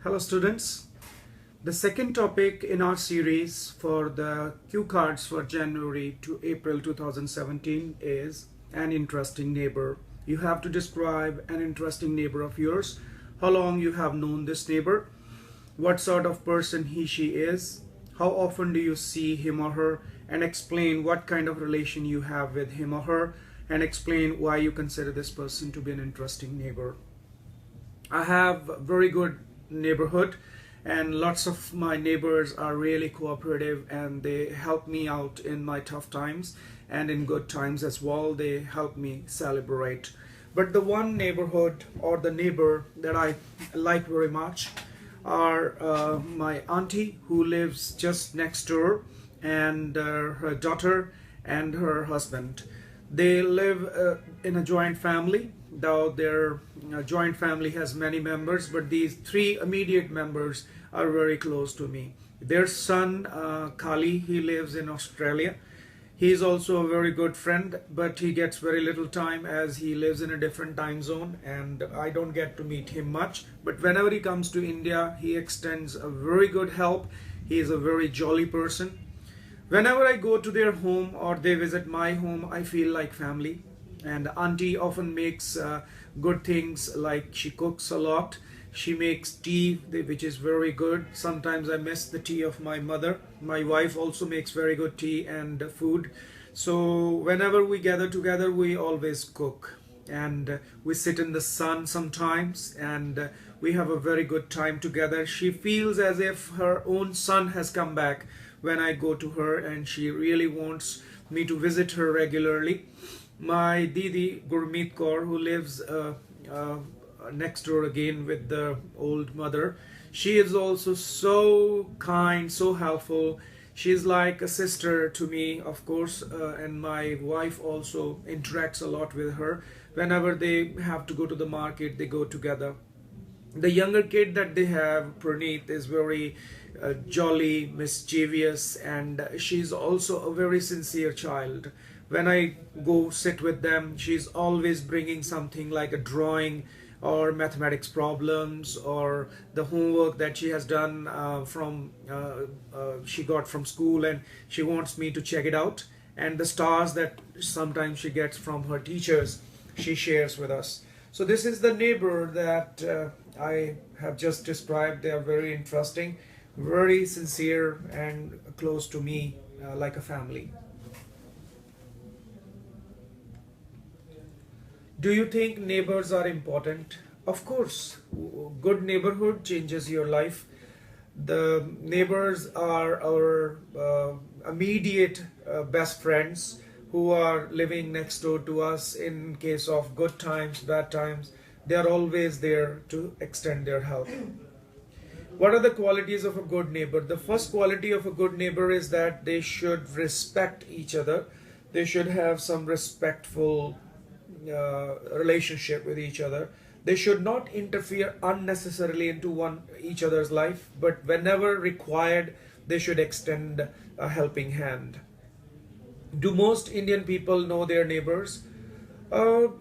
Hello students. The second topic in our series for the cue cards for January to April 2017 is an interesting neighbor. You have to describe an interesting neighbor of yours, how long you have known this neighbor, what sort of person she is, how often do you see him or her, and explain what kind of relation you have with him or her, and explain why you consider this person to be an interesting neighbor. I have a very good neighborhood and lots of my neighbors are really cooperative and they help me out in my tough times and in good times as well. They help me celebrate. But the one neighborhood or the neighbor that I like very much are my auntie who lives just next door, and her daughter and her husband. They live in a joint family, though their joint family has many members, but these three immediate members are very close to me. Their son, Kali, he lives in Australia. He is also a very good friend, but he gets very little time as he lives in a different time zone and I don't get to meet him much. But whenever he comes to India, he extends a very good help. He is a very jolly person. Whenever I go to their home or they visit my home, I feel like family. And auntie often makes good things, like she cooks a lot. She makes tea, which is very good. Sometimes I miss the tea of my mother. My wife also makes very good tea and food. So whenever we gather together, we always cook. And we sit in the sun sometimes and we have a very good time together. She feels as if her own son has come back when I go to her, and she really wants me to visit her regularly. My Didi Gurmeet Kaur, who lives next door again with the old mother, she is also so kind, so helpful. She's like a sister to me, of course, and my wife also interacts a lot with her. Whenever they have to go to the market, they go together. The younger kid that they have, Praneet, is very jolly, mischievous, and she's also a very sincere child. When I go sit with them, she's always bringing something like a drawing or mathematics problems or the homework that she has done she got from school, and she wants me to check it out. And the stars that sometimes she gets from her teachers, she shares with us. So this is the neighbor that I have just described. They are very interesting, very sincere and close to me, like a family. Do you think neighbors are important? Of course, good neighborhood changes your life. The neighbors are our immediate best friends who are living next door to us in case of good times, bad times. They are always there to extend their help. What are the qualities of a good neighbor? The first quality of a good neighbor is that they should respect each other. They should have some respectful relationship with each other. They should not interfere unnecessarily into each other's life, but whenever required, they should extend a helping hand. Do most Indian people know their neighbors?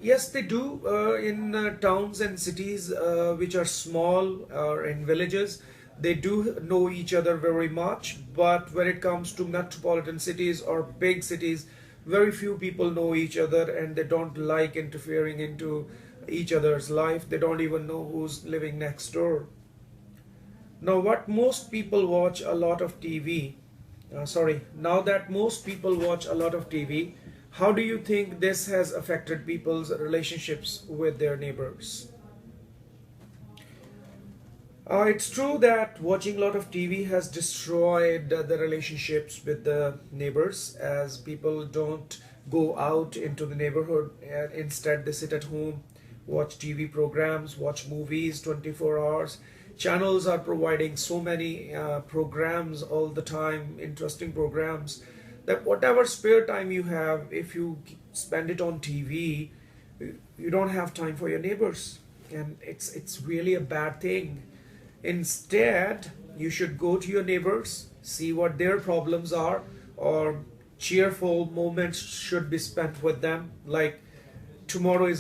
Yes, they do. In towns and cities which are small or in villages, they do know each other very much. But when it comes to metropolitan cities or big cities, very few people know each other and they don't like interfering into each other's life. They don't even know who's living next door. Now, what most people watch a lot of TV. Now that most people watch a lot of TV, how do you think this has affected people's relationships with their neighbors? It's true that watching a lot of TV has destroyed the relationships with the neighbors, as people don't go out into the neighborhood and instead they sit at home, watch TV programs, watch movies 24 hours. Channels are providing so many programs all the time, interesting programs, that whatever spare time you have, if you spend it on TV, you don't have time for your neighbors. And it's really a bad thing. Instead, you should go to your neighbors, see what their problems are, or cheerful moments should be spent with them. Like tomorrow is